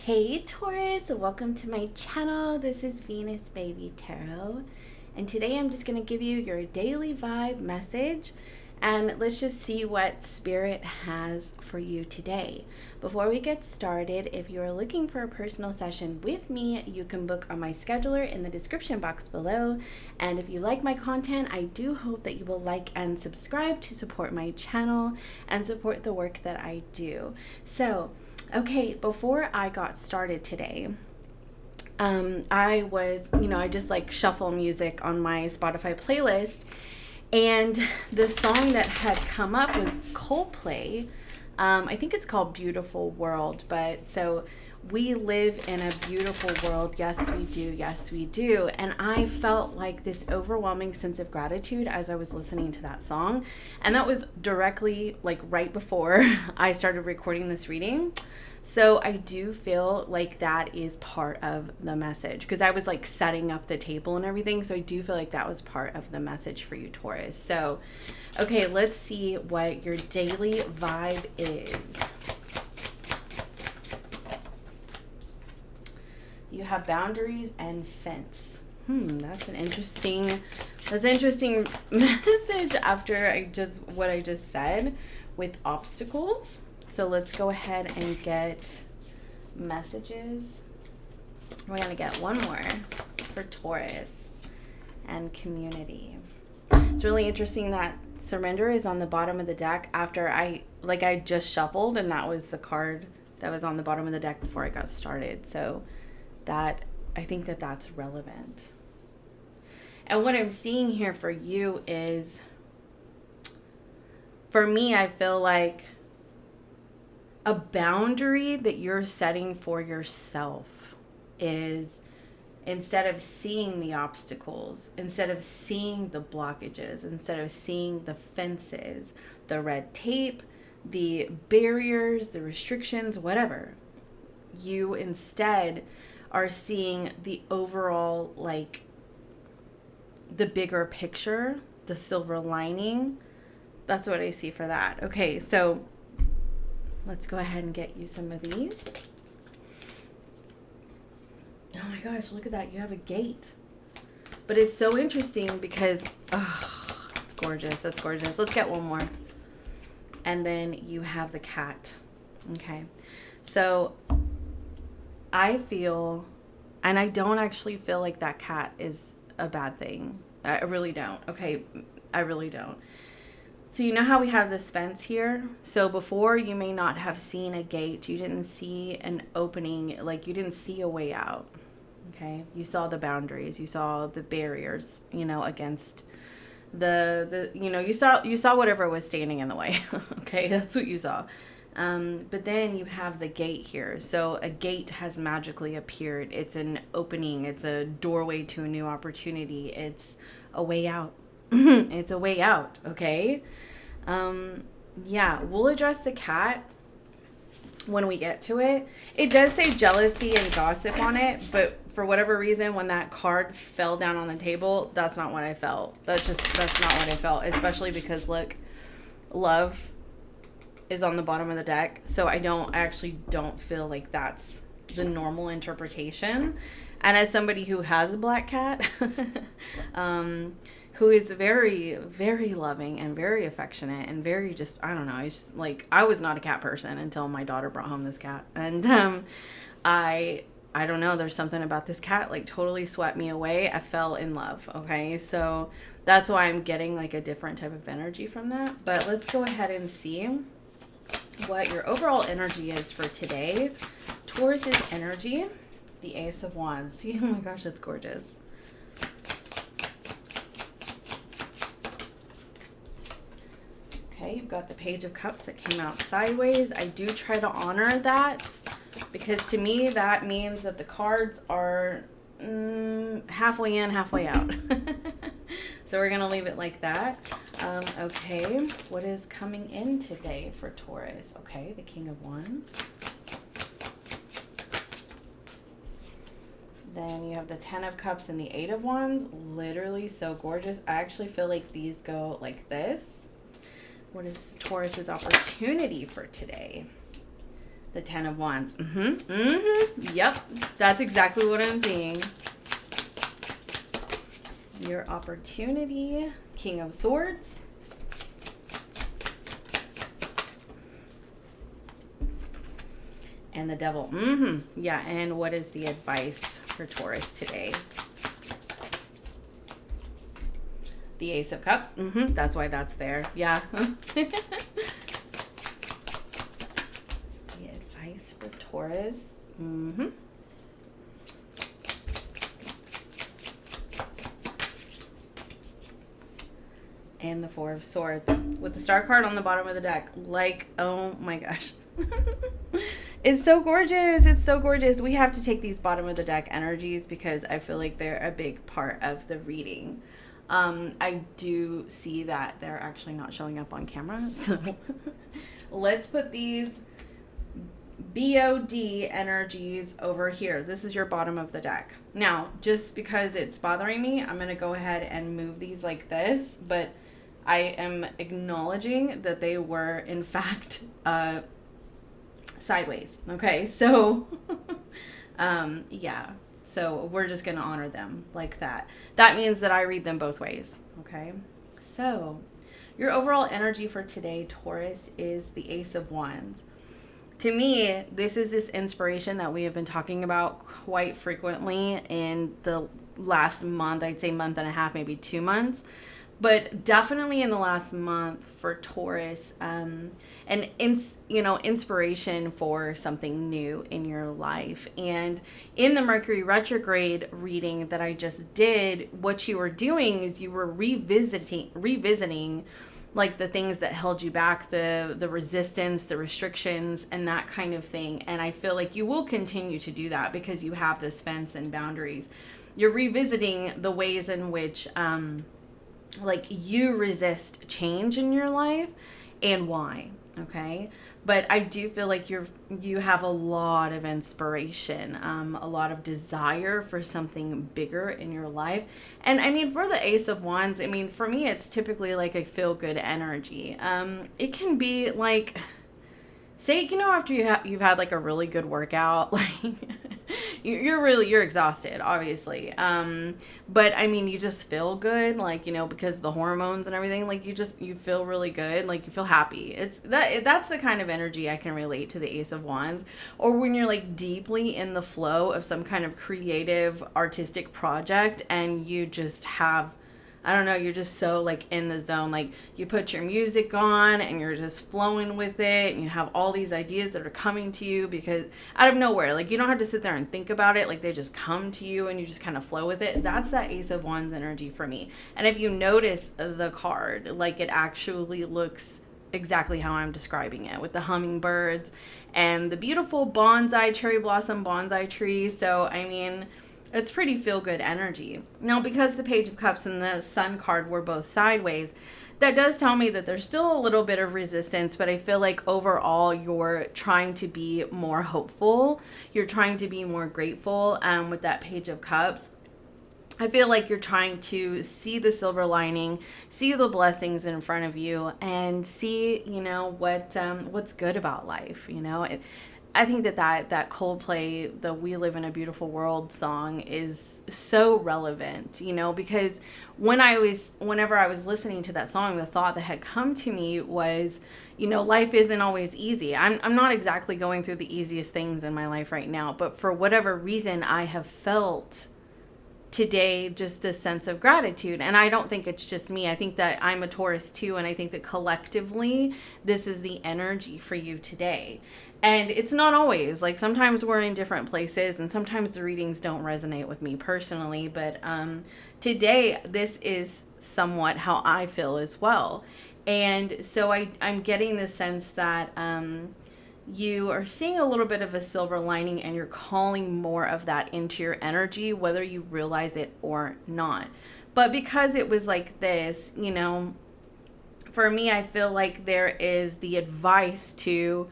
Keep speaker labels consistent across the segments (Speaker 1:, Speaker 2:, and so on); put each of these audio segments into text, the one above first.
Speaker 1: Hey Taurus, welcome to my channel. This is Venus Baby Tarot, and today I'm just going to give you your daily vibe message, and let's just see what Spirit has for you today. Before we get started, if you are looking for a personal session with me, you can book on my scheduler in the description box below. And if you like my content, I do hope that you will like and subscribe to support my channel and support the work that I do. So okay, before I got started today, I just like shuffle music on my Spotify playlist, and the song that had come up was Coldplay. I think it's called Beautiful World, but so we live in a beautiful world. Yes, we do. Yes, we do. And I felt like this overwhelming sense of gratitude as I was listening to that song. And that was directly like right before I started recording this reading. So I do feel like that is part of the message because I was like setting up the table and everything. So I do feel like that was part of the message for you, Taurus. So, okay, let's see what your daily vibe is. You have boundaries and fence. That's an interesting message after what I just said with obstacles. So let's go ahead and get messages. We're going to get one more for Taurus and community. It's really interesting that surrender is on the bottom of the deck after I just shuffled, and that was the card that was on the bottom of the deck before I got started. So that I think that that's relevant. And what I'm seeing here for you is, for me, I feel like a boundary that you're setting for yourself is, instead of seeing the obstacles, instead of seeing the blockages, instead of seeing the fences, the red tape, the barriers, the restrictions, whatever, you instead are seeing the overall, like the bigger picture, the silver lining. That's what I see for that. Okay, so let's go ahead and get you some of these. Oh my gosh, look at that. You have a gate. But it's so interesting because, it's gorgeous. That's gorgeous. Let's get one more. And then you have the cat. Okay. So I feel, and I don't actually feel like that cat is a bad thing. I really don't. Okay. I really don't. So you know how we have this fence here? So before, you may not have seen a gate. You didn't see an opening, like you didn't see a way out. Okay? You saw the boundaries. You saw the barriers, against you saw whatever was standing in the way. Okay? That's what you saw. But then you have the gate here. So a gate has magically appeared. It's an opening. It's a doorway to a new opportunity. It's a way out. It's a way out, okay? Yeah, we'll address the cat when we get to it. It does say jealousy and gossip on it, but for whatever reason, when that card fell down on the table, that's not what I felt. That's not what I felt, especially because, look, love is on the bottom of the deck, so I actually don't feel like that's the normal interpretation. And as somebody who has a black cat, who is very, very loving and very affectionate and very just, I don't know, it's like, I was not a cat person until my daughter brought home this cat. And I don't know, there's something about this cat, like, totally swept me away. I fell in love, okay? So that's why I'm getting like a different type of energy from that. But let's go ahead and see what your overall energy is for today. Taurus's energy, the Ace of Wands. See, oh my gosh, that's gorgeous. Okay, you've got the Page of Cups that came out sideways. I do try to honor that because to me that means that the cards are halfway in, halfway out. So we're going to leave it like that. Okay, what is coming in today for Taurus? Okay, the King of Wands. Then you have the 10 of Cups and the 8 of Wands. Literally so gorgeous. I actually feel like these go like this. What is Taurus's opportunity for today? The 10 of Wands. Yep, that's exactly what I'm seeing. Your opportunity. King of Swords. And the Devil. Yeah, and what is the advice for Taurus today? The Ace of Cups. That's why that's there. Yeah. The advice for Taurus. And the Four of Swords with the Star card on the bottom of the deck. Like, oh my gosh. It's so gorgeous. It's so gorgeous. We have to take these bottom of the deck energies because I feel like they're a big part of the reading. I do see that they're actually not showing up on camera. So let's put these BOD energies over here. This is your bottom of the deck. Now, just because it's bothering me, I'm going to go ahead and move these like this. But I am acknowledging that they were, in fact, sideways. Okay, so yeah, so we're just gonna honor them like that. That means that I read them both ways. Okay, so your overall energy for today, Taurus, is the Ace of Wands. To me, this is this inspiration that we have been talking about quite frequently in the last month. I'd say month and a half, maybe 2 months. But definitely in the last month for Taurus, inspiration for something new in your life. And in the Mercury retrograde reading that I just did, what you were doing is you were revisiting like the things that held you back, the resistance, the restrictions, and that kind of thing. And I feel like you will continue to do that because you have this fence and boundaries. You're revisiting the ways in which like you resist change in your life and why. Okay, but I do feel like you have a lot of inspiration, a lot of desire for something bigger in your life. And I mean, for the Ace of Wands, I mean, for me, it's typically like a feel good energy. It can be like, say, after you've had like a really good workout, like you're exhausted, obviously. But I mean, you just feel good, like, because the hormones and everything, like you feel really good, like you feel happy. That's the kind of energy I can relate to the Ace of Wands. Or when you're like deeply in the flow of some kind of creative, artistic project and you just have, I don't know, you're just so like in the zone, like you put your music on and you're just flowing with it and you have all these ideas that are coming to you because out of nowhere, like you don't have to sit there and think about it, like they just come to you and you just kind of flow with it. That's that Ace of Wands energy for me. And if you notice the card, like it actually looks exactly how I'm describing it with the hummingbirds and the beautiful cherry blossom bonsai tree. So, I mean, it's pretty feel-good energy. Now, because the Page of Cups and the Sun card were both sideways, that does tell me that there's still a little bit of resistance, but I feel like overall you're trying to be more hopeful. You're trying to be more grateful with that Page of Cups. I feel like you're trying to see the silver lining, see the blessings in front of you, and see, what's good about life, I think that Coldplay, the We Live in a Beautiful World song is so relevant, because whenever I was listening to that song, the thought that had come to me was, life isn't always easy. I'm not exactly going through the easiest things in my life right now, but for whatever reason, I have felt today just this sense of gratitude. And I don't think it's just me. I think that I'm a Taurus too, and I think that collectively this is the energy for you today. And it's not always, like sometimes we're in different places and sometimes the readings don't resonate with me personally, but today this is somewhat how I feel as well. And so I'm getting the sense that you are seeing a little bit of a silver lining and you're calling more of that into your energy, whether you realize it or not. But because it was like this, for me, I feel like there is the advice to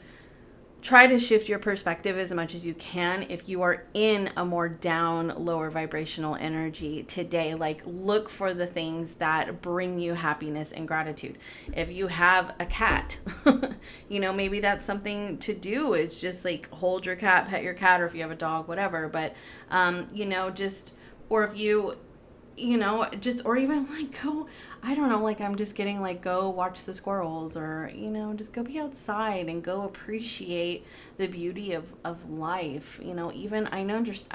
Speaker 1: try to shift your perspective as much as you can. If you are in a more down, lower vibrational energy today, like look for the things that bring you happiness and gratitude. If you have a cat, maybe that's something to do. It's just like hold your cat, pet your cat, or if you have a dog, whatever. But, or if you, or even like go, I don't know, like I'm just getting like go watch the squirrels, or, just go be outside and go appreciate the beauty of life. Even I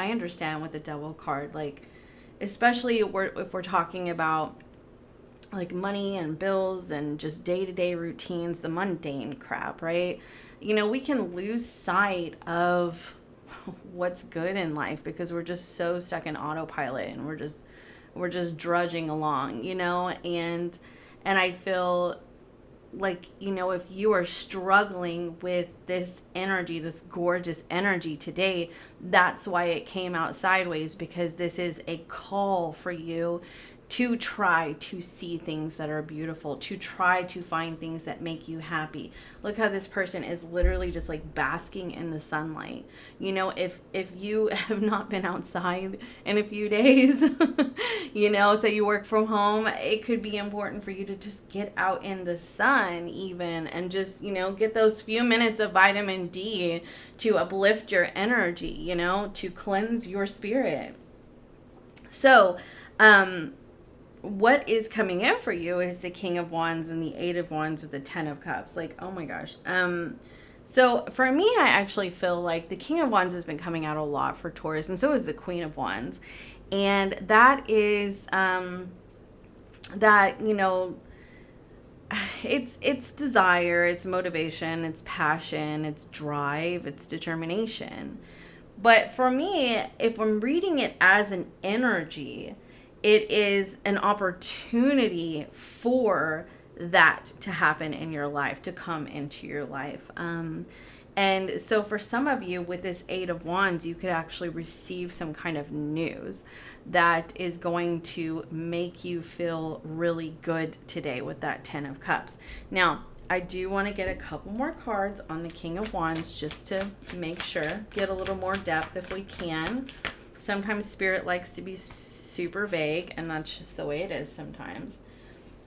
Speaker 1: understand with the devil card, like, especially if we're talking about like money and bills and just day-to-day routines, the mundane crap, right? We can lose sight of what's good in life because we're just so stuck in autopilot, and we're just drudging along, and I feel like, if you are struggling with this energy, this gorgeous energy today, that's why it came out sideways, because this is a call for you to try to see things that are beautiful, to try to find things that make you happy. Look how this person is literally just like basking in the sunlight. If you have not been outside in a few days, say you work from home, it could be important for you to just get out in the sun even, and just, get those few minutes of vitamin D to uplift your energy, to cleanse your spirit. So, what is coming in for you is the King of Wands and the Eight of Wands with the Ten of Cups. Like, oh my gosh. So for me, I actually feel like the King of Wands has been coming out a lot for Taurus, and so is the Queen of Wands. And that is, it's desire, it's motivation, it's passion, it's drive, it's determination. But for me, if I'm reading it as an energy, it is an opportunity for that to happen in your life, to come into your life. And so for some of you with this Eight of Wands, you could actually receive some kind of news that is going to make you feel really good today with that Ten of Cups. Now, I do want to get a couple more cards on the King of Wands just to make sure, get a little more depth if we can. Sometimes Spirit likes to be super vague, and that's just the way it is sometimes.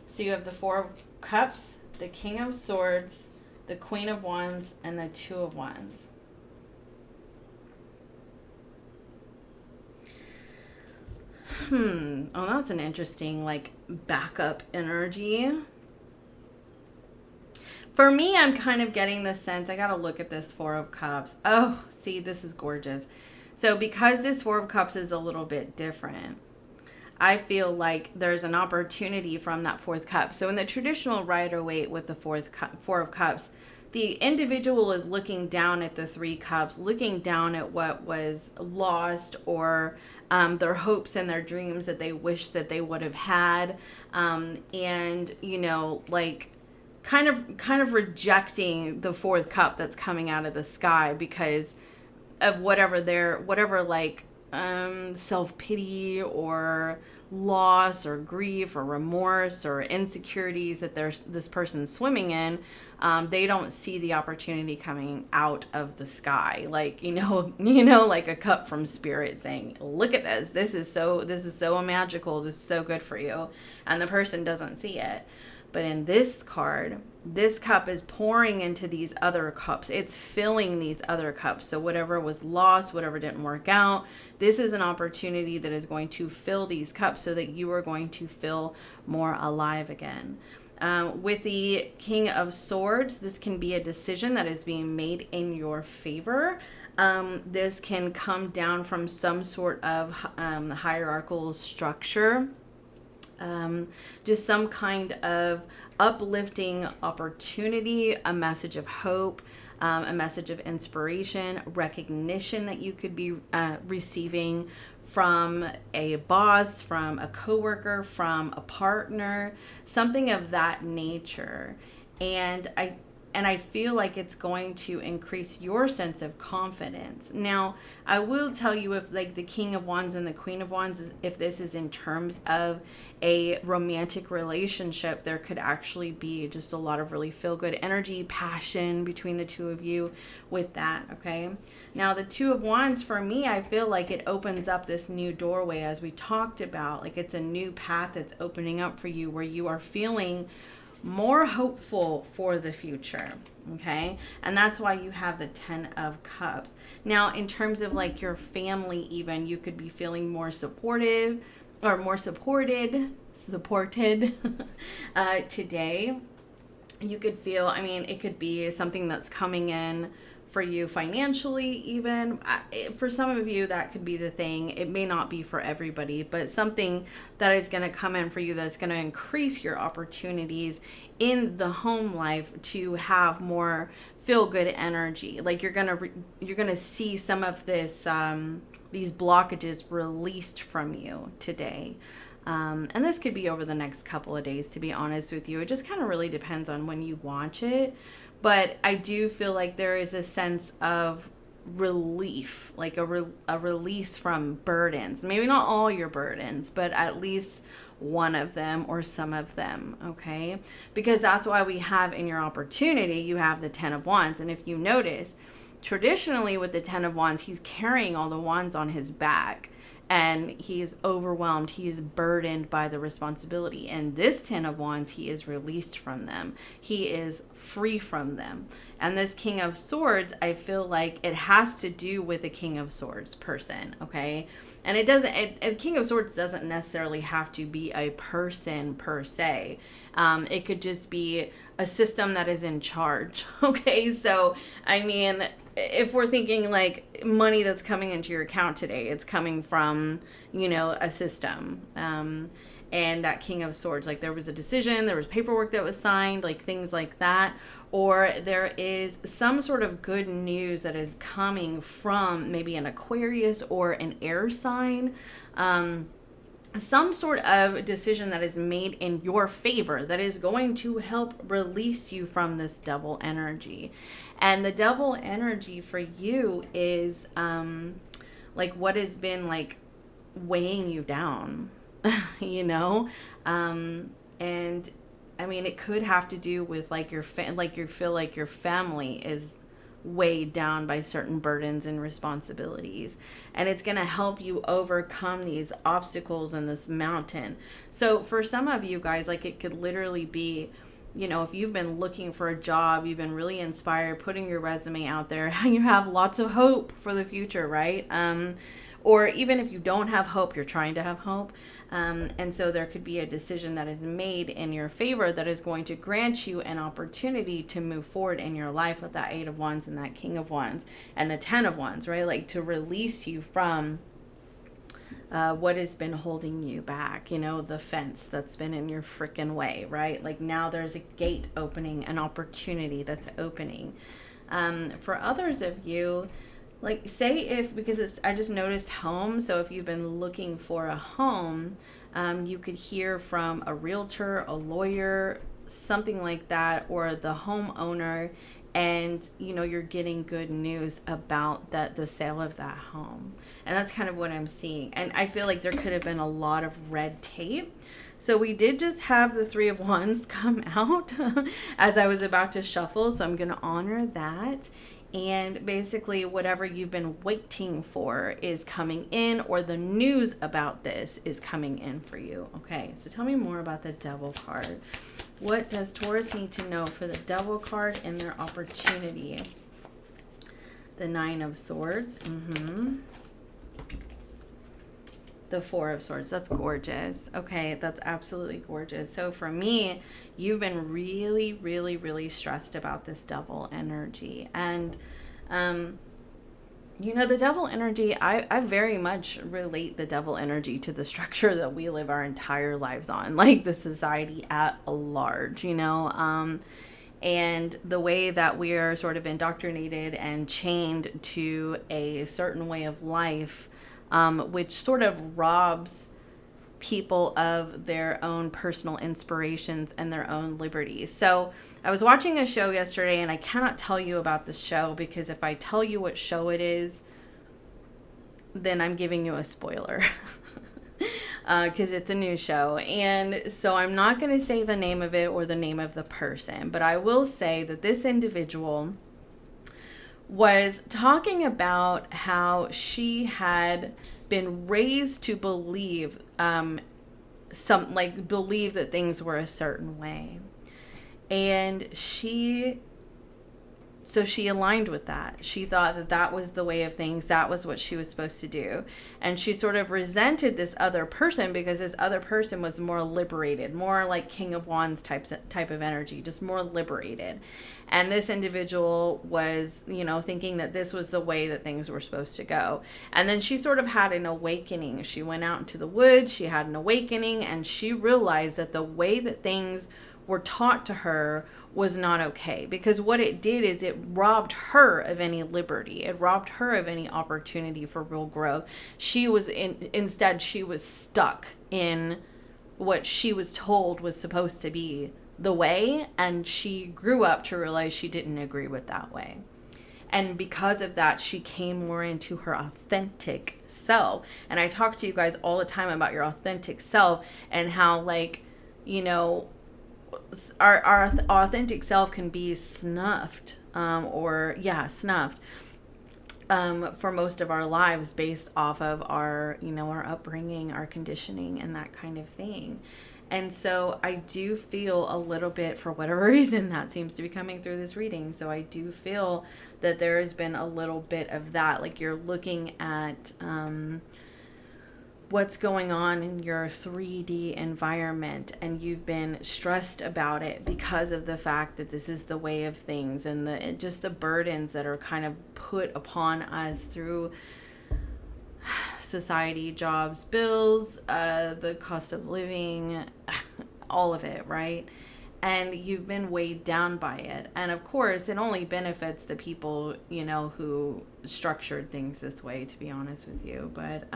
Speaker 1: So you have the Four of Cups, the King of Swords, the Queen of Wands, and the Two of Wands. Oh, that's an interesting, like, backup energy. For me, I'm kind of getting the sense, I gotta look at this Four of Cups. Oh, see, this is gorgeous. So because this Four of Cups is a little bit different, I feel like there's an opportunity from that fourth cup. So in the traditional Rider-Waite with the Four of Cups, the individual is looking down at the Three Cups, looking down at what was lost, or their hopes and their dreams that they wish that they would have had, and like kind of rejecting the fourth cup that's coming out of the sky because of whatever self-pity or loss or grief or remorse or insecurities that this person's swimming in. They don't see the opportunity coming out of the sky, like like a cup from Spirit saying, look at this, this is so magical, this is so good for you, and the person doesn't see it. But in this card, this cup is pouring into these other cups. It's filling these other cups. So whatever was lost, whatever didn't work out, this is an opportunity that is going to fill these cups so that you are going to feel more alive again. With the King of Swords, this can be a decision that is being made in your favor. This can come down from some sort of hierarchical structure. Just some kind of uplifting opportunity, a message of hope, a message of inspiration, recognition that you could be receiving from a boss, from a coworker, from a partner, something of that nature. And and I feel like it's going to increase your sense of confidence. Now, I will tell you, if like the King of Wands and the Queen of Wands, if this is in terms of a romantic relationship, there could actually be just a lot of really feel good energy, passion between the two of you with that, okay? Now, the Two of Wands, for me, I feel like it opens up this new doorway, as we talked about. Like, it's a new path that's opening up for you, where you are feeling more hopeful for the future, okay? And that's why you have the 10 of Cups. Now, in terms of like your family, even, you could be feeling more supportive or more supported today. You could feel, I mean, it could be something that's coming in for you financially, even. For some of you, that could be the thing. It may not be for everybody, but something that is going to come in for you that's going to increase your opportunities in the home life to have more feel good energy. Like, you're gonna see some of this these blockages released from you today. And this could be over the next couple of days, to be honest with you. It just kind of really depends on when you watch it. But I do feel like there is a sense of relief, like a release from burdens. Maybe not all your burdens, but at least one of them or some of them, okay? Because that's why we have in your opportunity, you have the 10 of Wands. And if you notice, traditionally with the 10 of Wands, he's carrying all the wands on his back. And he is overwhelmed. He is burdened by the responsibility. And this 10 of Wands, he is released from them. He is free from them. And this King of Swords, I feel like it has to do with the King of Swords person, okay? And it doesn't, King of Swords doesn't necessarily have to be a person per se. It could just be a system that is in charge, okay? So, I mean, if we're thinking like money that's coming into your account today, it's coming from, you know, a system. And that King of Swords, like there was a decision, there was paperwork that was signed, like things like that. Or there is some sort of good news that is coming from maybe an Aquarius or an air sign. Some sort of decision that is made in your favor that is going to help release you from this devil energy. And the devil energy for you is like what has been like weighing you down, you know? And I mean, it could have to do with like you feel like your family is weighed down by certain burdens and responsibilities, and it's going to help you overcome these obstacles in this mountain. So for some of you guys, like it could literally be, you know, if you've been looking for a job, you've been really inspired, putting your resume out there, you have lots of hope for the future, right? Or even if you don't have hope, you're trying to have hope. And so there could be a decision that is made in your favor that is going to grant you an opportunity to move forward in your life with that 8 of Wands and that King of Wands and the 10 of Wands, right? Like to release you from what has been holding you back, you know, the fence that's been in your freaking way, right? Like now there's a gate opening, an opportunity that's opening. For others of you, like say if, because it's, I just noticed home. So if you've been looking for a home, you could hear from a realtor, a lawyer, something like that, or the homeowner, and you know you're getting good news about that, the sale of that home. And that's kind of what I'm seeing. And I feel like there could have been a lot of red tape. So we did just have the 3 of Wands come out as I was about to shuffle, so I'm going to honor that. And basically whatever you've been waiting for is coming in, or the news about this is coming in for you. Okay, so tell me more about the Devil card. What does Taurus need to know for the Devil card and their opportunity? The 9 of Swords. The 4 of Swords. That's gorgeous. Okay, that's absolutely gorgeous. So for me, you've been really, really, really stressed about this Devil energy. And, you know, the Devil energy, I very much relate the Devil energy to the structure that we live our entire lives on, like the society at large, you know, and the way that we are sort of indoctrinated and chained to a certain way of life, which sort of robs people of their own personal inspirations and their own liberties. So I was watching a show yesterday, and I cannot tell you about this show because if I tell you what show it is, then I'm giving you a spoiler. Because it's a new show. And so I'm not going to say the name of it or the name of the person, but I will say that this individual was talking about how she had been raised to believe believe that things were a certain way. And she aligned with that. She thought that that was the way of things. That was what she was supposed to do. And she sort of resented this other person because this other person was more liberated, more like King of Wands type of energy, just more liberated. And this individual was, thinking that this was the way that things were supposed to go. And then she sort of had an awakening. She went out into the woods, she had an awakening, and she realized that the way that things were taught to her was not okay, because what it did is it robbed her of any liberty. It robbed her of any opportunity for real growth. Instead she was stuck in what she was told was supposed to be the way, and she grew up to realize she didn't agree with that way. And because of that, she came more into her authentic self. And I talk to you guys all the time about your authentic self and how, our authentic self can be snuffed, for most of our lives based off of our upbringing, our conditioning, and that kind of thing. And so I do feel a little bit, for whatever reason, that seems to be coming through this reading. So I do feel that there has been a little bit of that. Like, you're looking at what's going on in your 3D environment, and you've been stressed about it because of the fact that this is the way of things, and just the burdens that are kind of put upon us through society, jobs, bills, the cost of living, all of it, right? And you've been weighed down by it. And of course, it only benefits the people, who structured things this way, to be honest with you. But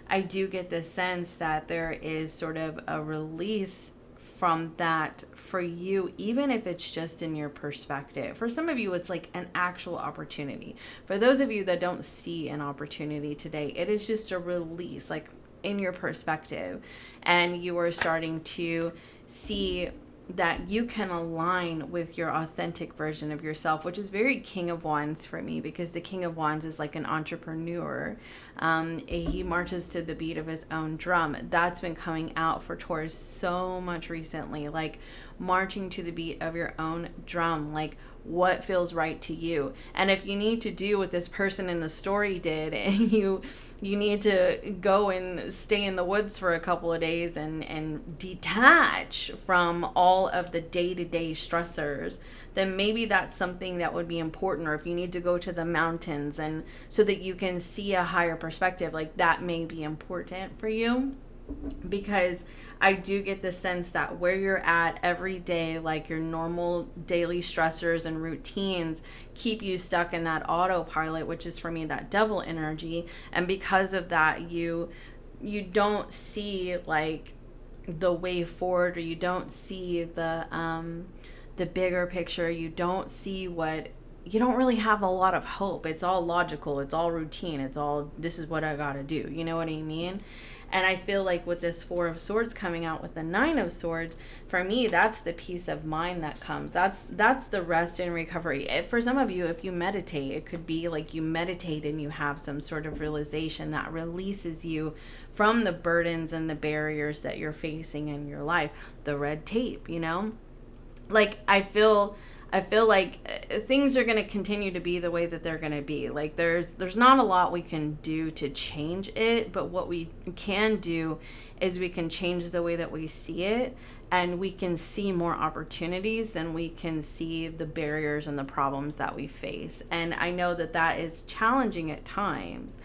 Speaker 1: I do get the sense that there is sort of a release from that for you, even if it's just in your perspective. For some of you, it's like an actual opportunity. For those of you that don't see an opportunity today, it is just a release, like in your perspective. And you are starting to see that you can align with your authentic version of yourself, which is very King of Wands for me, because the King of Wands is like an entrepreneur. He marches to the beat of his own drum. That's been coming out for Taurus so much recently, like marching to the beat of your own drum, like what feels right to you. And if you need to do what this person in the story did, and you need to go and stay in the woods for a couple of days and detach from all of the day-to-day stressors, then maybe that's something that would be important. Or if you need to go to the mountains and so that you can see a higher perspective, like that may be important for you. Because I do get the sense that where you're at every day, like your normal daily stressors and routines keep you stuck in that autopilot, which is for me that devil energy. And because of that, you don't see like the way forward, or you don't see the bigger picture. You don't really have a lot of hope. It's all logical. It's all routine. It's all, this is what I gotta do. You know what I mean? And I feel like with this 4 of Swords coming out with the 9 of Swords, for me, that's the peace of mind that comes. That's the rest and recovery. For some of you, if you meditate, it could be like you meditate and you have some sort of realization that releases you from the burdens and the barriers that you're facing in your life. The red tape, Like, I feel like things are going to continue to be the way that they're going to be. Like, there's not a lot we can do to change it, but what we can do is we can change the way that we see it, and we can see more opportunities than we can see the barriers and the problems that we face. And I know that that is challenging at times,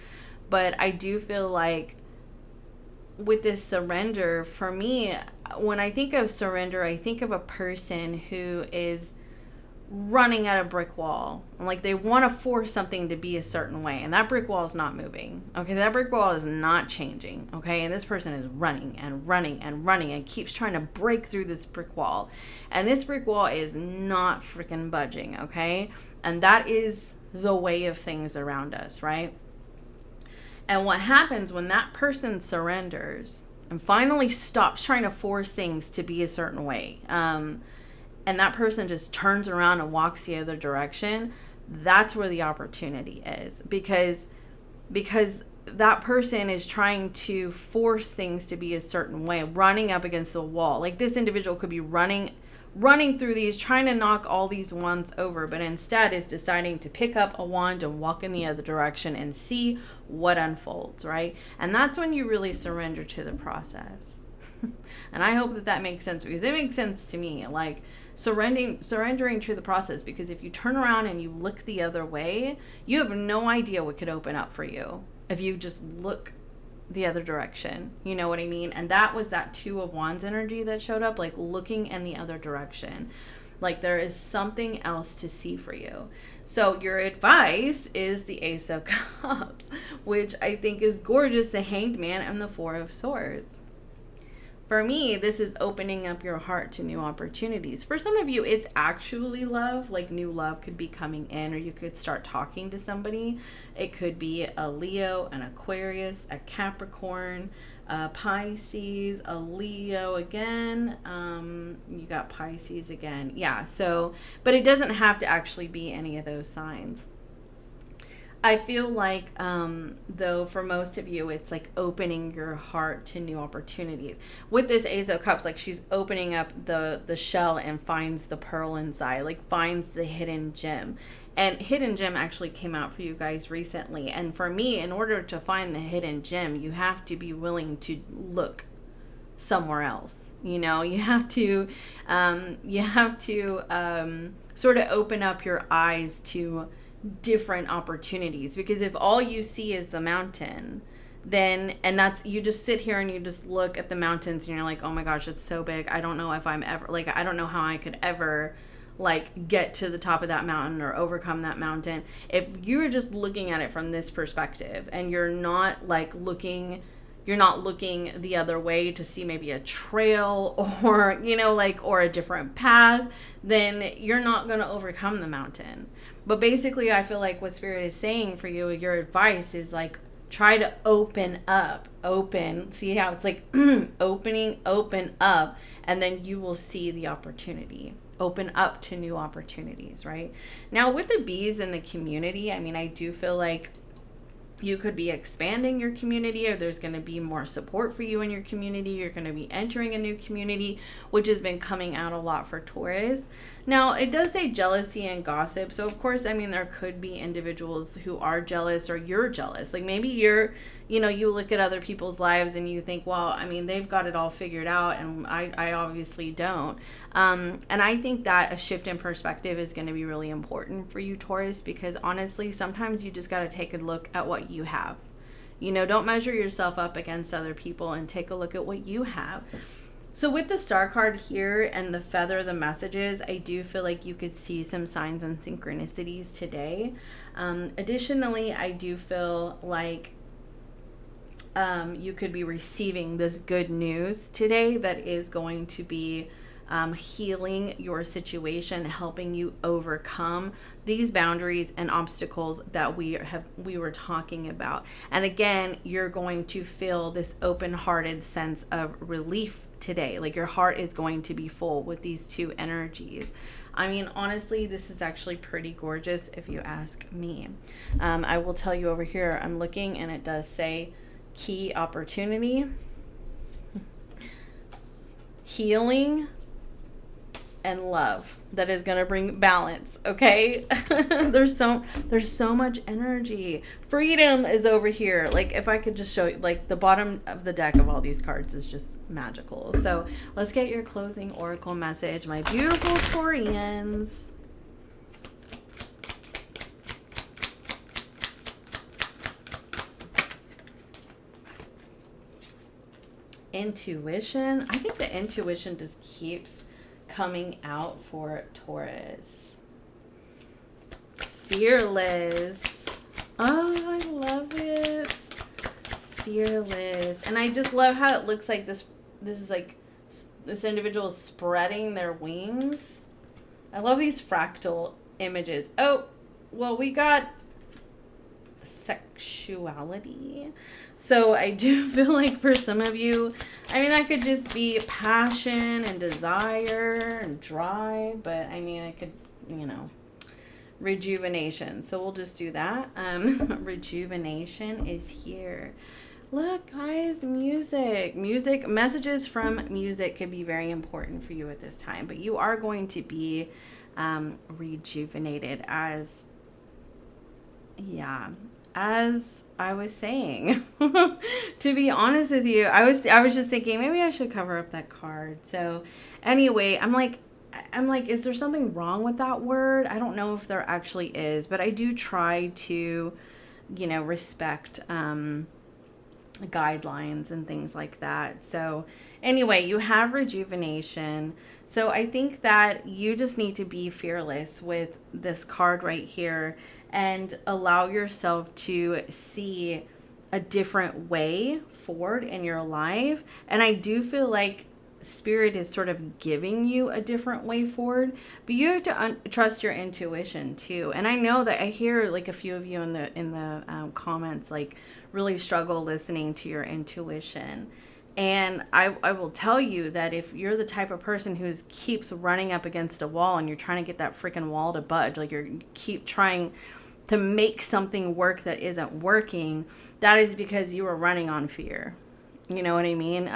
Speaker 1: but I do feel like with this surrender, for me, when I think of surrender, I think of a person who is running at a brick wall. Like they want to force something to be a certain way, and that brick wall is not moving. Okay, that brick wall is not changing. Okay, and this person is running and running and running and keeps trying to break through this brick wall, and this brick wall is not freaking budging. Okay, and that is the way of things around us, right? And what happens when that person surrenders and finally stops trying to force things to be a certain way, and that person just turns around and walks the other direction, that's where the opportunity is. Because that person is trying to force things to be a certain way, running up against the wall. Like this individual could be running through these, trying to knock all these wands over, but instead is deciding to pick up a wand and walk in the other direction and see what unfolds, right? And that's when you really surrender to the process. And I hope that makes sense, because it makes sense to me. Like surrendering to the process, because if you turn around and you look the other way, you have no idea what could open up for you if you just look the other direction. You know what I mean? And that was that Two of Wands energy that showed up, like looking in the other direction. Like there is something else to see for you. So your advice is the Ace of Cups, which I think is gorgeous, the Hanged Man and the Four of Swords. For me, this is opening up your heart to new opportunities. For some of you, it's actually love, like new love could be coming in, or you could start talking to somebody. It could be a Leo, an Aquarius, a Capricorn, a Pisces, a Leo again. You got Pisces again. Yeah, so, but it doesn't have to actually be any of those signs. I feel like, though, for most of you, it's like opening your heart to new opportunities. With this Ace of Cups, like she's opening up the shell and finds the pearl inside, like finds the hidden gem. And hidden gem actually came out for you guys recently. And for me, in order to find the hidden gem, you have to be willing to look somewhere else. You know, you have to sort of open up your eyes to different opportunities, because if all you see is the mountain, then, and that's, you just sit here and you just look at the mountains and you're like, oh my gosh, it's so big, I don't know if I'm ever, like, I don't know how I could ever like get to the top of that mountain or overcome that mountain. If you're just looking at it from this perspective and you're not like looking the other way to see maybe a trail or, you know, like, or a different path, then you're not going to overcome the mountain. But basically, I feel like what Spirit is saying for you, your advice is like, try to open up, see how it's like open up, and then you will see the opportunity. Open up to new opportunities, right? Now, with the bees in the community, I mean, I do feel like you could be expanding your community, or there's going to be more support for you in your community. You're going to be entering a new community, which has been coming out a lot for Taurus. Now, it does say jealousy and gossip. So, of course, I mean, there could be individuals who are jealous, or you're jealous. Like maybe you look at other people's lives and you think, well, I mean, they've got it all figured out and I obviously don't. And I think that a shift in perspective is going to be really important for you, Taurus, because honestly, sometimes you just got to take a look at what you have. You know, don't measure yourself up against other people, and take a look at what you have. So with the Star card here and the feather, the messages, I do feel like you could see some signs and synchronicities today. Additionally, I do feel like you could be receiving this good news today that is going to be healing your situation, helping you overcome these boundaries and obstacles that we were talking about. And again, you're going to feel this open-hearted sense of relief today. Like your heart is going to be full with these two energies. I mean, honestly, this is actually pretty gorgeous if you ask me. I will tell you over here, I'm looking and it does say key opportunity, healing, and love that is going to bring balance. Okay. there's so much energy. Freedom is over here. Like if I could just show you, like the bottom of the deck of all these cards is just magical. So let's get your closing oracle message, my beautiful Taurians. Intuition. I think the intuition just keeps coming out for Taurus. Fearless. Oh, I love it. Fearless. And I just love how it looks like this is like this individual is spreading their wings. I love these fractal images. Oh, well, we got sexuality. So I do feel like for some of you, I mean, that could just be passion and desire and drive, but I mean, I could, rejuvenation. So we'll just do that. Rejuvenation is here. Look, guys, music, messages from music could be very important for you at this time, but you are going to be rejuvenated as I was saying. To be honest with you, I was just thinking maybe I should cover up that card. So anyway, I'm like, is there something wrong with that word? I don't know if there actually is, but I do try to, respect guidelines and things like that. So anyway, you have rejuvenation. So I think that you just need to be fearless with this card right here and allow yourself to see a different way forward in your life. And I do feel like Spirit is sort of giving you a different way forward, but you have to trust your intuition too. And I know that I hear like a few of you in the comments like really struggle listening to your intuition. And I will tell you that if you're the type of person who keeps running up against a wall and you're trying to get that freaking wall to budge, like you keep trying to make something work that isn't working, that is because you are running on fear. You know what I mean?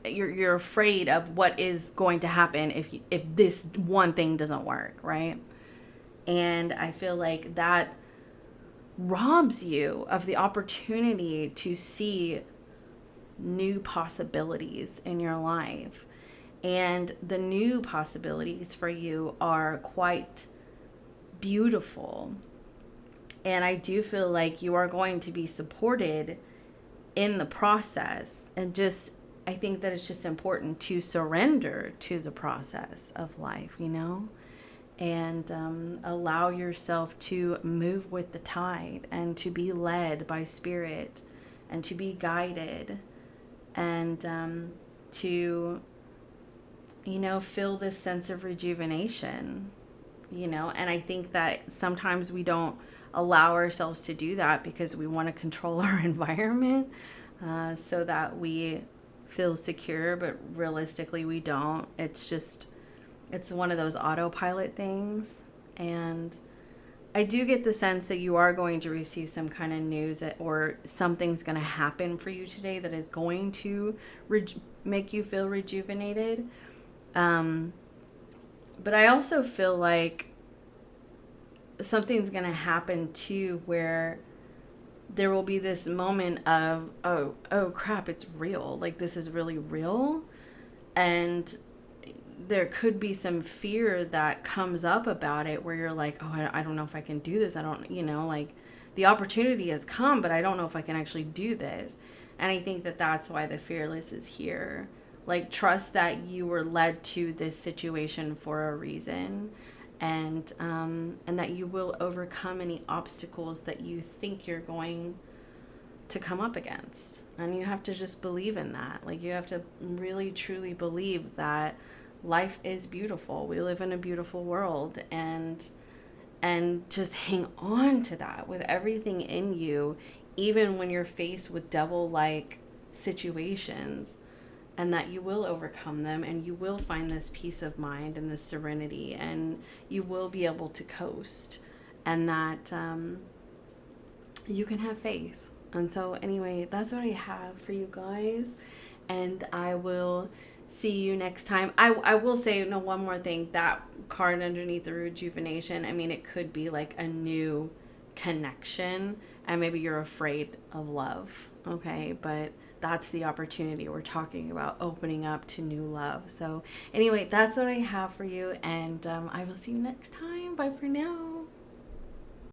Speaker 1: You're afraid of what is going to happen if this one thing doesn't work, right? And I feel like that robs you of the opportunity to see new possibilities in your life. And the new possibilities for you are quite beautiful. And I do feel like you are going to be supported in the process. And I think that it's just important to surrender to the process of life, and allow yourself to move with the tide and to be led by Spirit and to be guided and to, feel this sense of rejuvenation, and I think that sometimes we don't allow ourselves to do that because we want to control our environment so that we feel secure, but realistically we don't. It's one of those autopilot things. And I do get the sense that you are going to receive some kind of news or something's going to happen for you today that is going to make you feel rejuvenated. But I also feel like something's going to happen too where there will be this moment of, oh crap, it's real. Like, this is really real. And there could be some fear that comes up about it where you're like, oh, I don't know if I can do this. I don't, like the opportunity has come, but I don't know if I can actually do this. And I think that that's why the fearless is here. Like, trust that you were led to this situation for a reason, and that you will overcome any obstacles that you think you're going to come up against. And you have to just believe in that. Like, you have to really truly believe that life is beautiful. We live in a beautiful world, and just hang on to that with everything in you, even when you're faced with devil-like situations, and that you will overcome them, and you will find this peace of mind and this serenity, and you will be able to coast, and that you can have faith. And so anyway, that's what I have for you guys, and I will see you next time. I will say, one more thing. That card underneath the rejuvenation, I mean, it could be like a new connection, and maybe you're afraid of love, okay? But that's the opportunity we're talking about, opening up to new love. So anyway, that's what I have for you, and I will see you next time. Bye for now.